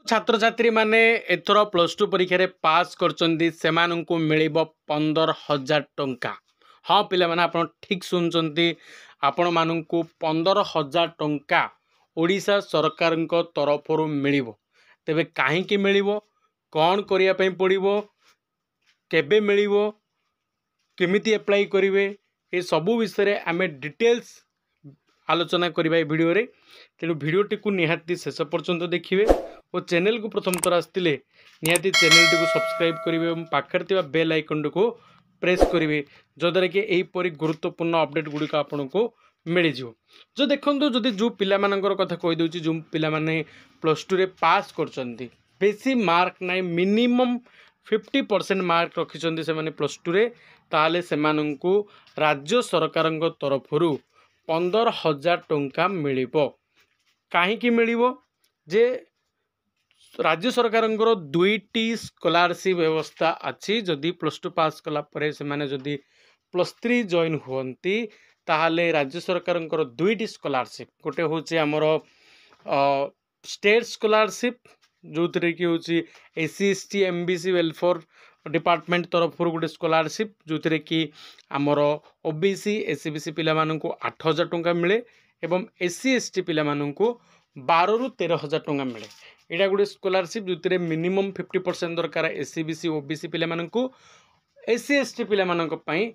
छात्र छात्री माने एथर plus two परीक्षा पास करचंदी सेमानंकु मिलिबो 15,000 टंका। हाँ पिला माने आपण ठीक सुनचंती, आपण मानंकु 15,000 टंका ओडिशा सरकारଙ୍କ तरफरु मिलिबो। तेबे काहेकि मिलिबो, कौन करिया पई पड़िबो, केबे मिलिबो, केमिति अप्लाई करिवे, ए सबु विषय आमे डिटेल्स आलोचना करिबा ए वीडियो रे। तेणु वीडियोटी को निहाती शेष पर्यंत देखिए और चैनल को प्रथम थर आसते निहाती चैनल टी को सब्सक्राइब करेंगे और पाखर थिबा बेल आइकन को प्रेस करेंगे जद्वारा कि यहीपरि गुरुत्वपूर्ण अपडेट गुड़िक आपन को मिल जाव। जो देखो जदि जो पिला मानकर कथा कहीदे जो पिला माने प्लस टू रे पास करचंती बेसी मार्क नाइ मिनिमम 50% मार्क रखिचंती से माने प्लस टू रे, ताले सेमानंकु राज्य सरकार तरफरु 15,000 टंका मिलिबो। काहीकि मिलिबो जे राज्य सरकार दुईटी स्कॉलरशिप व्यवस्था अच्छी। जदि प्लस टू पास कला परे से माने जदि प्लस थ्री जॉइन हुअंती ताहले राज्य सरकार दुईटी स्कॉलरशिप, गोटे होची हमर स्टेट स्कॉलरशिप जो थरे कि होची SC ST MBC welfare department तरफ गोटे स्कॉलरशिप जो थरे कि हमर ओबीसी एससीबीसी पिला माननकु 8,000 टंका मिले एवं एससी एसटी पिला माननकु 12 ରୁ 13,000 टंका मिले। यहाँ गोटे स्कॉलरशिप जो मिनिमम 50% दरकार एससीबीसी ओबीसी पिला माननकु, एससी एसटी पिला माननक पई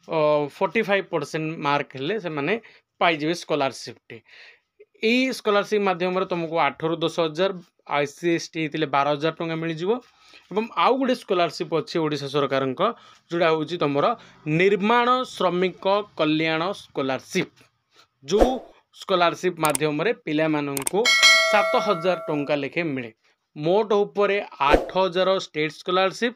45% मार्क हेले से माने पाइजिवे स्कॉलरशिप टी। यही स्कॉलरशिप माध्यम तुमको 8 ରୁ 10,000, एससी एसटी हेतिले 12,000 टंका मिल जिवो। एवं आउ गोटे स्कॉलरशिप अच्छी ओडिशा सरकार जोड़ा हूँ तुम निर्माण श्रमिक कल्याण स्कॉलरशिप, जो स्कॉलरशिप माध्यम पिला माननकु 7,000 टंका लेखे मिले। मोट उपरे 8,000 स्टेट स्कॉलरशिप,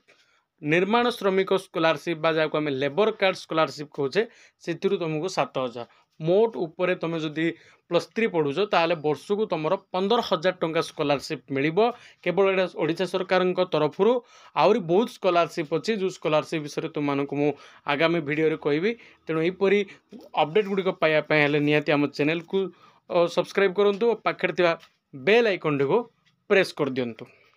निर्माण श्रमिक स्कॉलरशिप बा जाको आम लेबर कार्ड स्कॉलरशिप कहे से तुमको 7,000। मोट उपरे तुम जदि प्लस थ्री पढ़ुच ताले वर्ष को तुम 15,000 टंका स्कॉलरशिप मिलिबो। केवल ओडिशा सरकार तरफरु आउरी बहुत स्कॉलरशिप अच्छी जो स्कॉलरशिप विषय तुम मानक मु आगामी वीडियो रे कहबी। तेणु यहीपरि अपडेट गुड़िक पाइबा निहाती आम चैनल को सब्सक्राइब करंतु और पाखरे थिबा बेल आइकन को प्रेस कर दियंतु।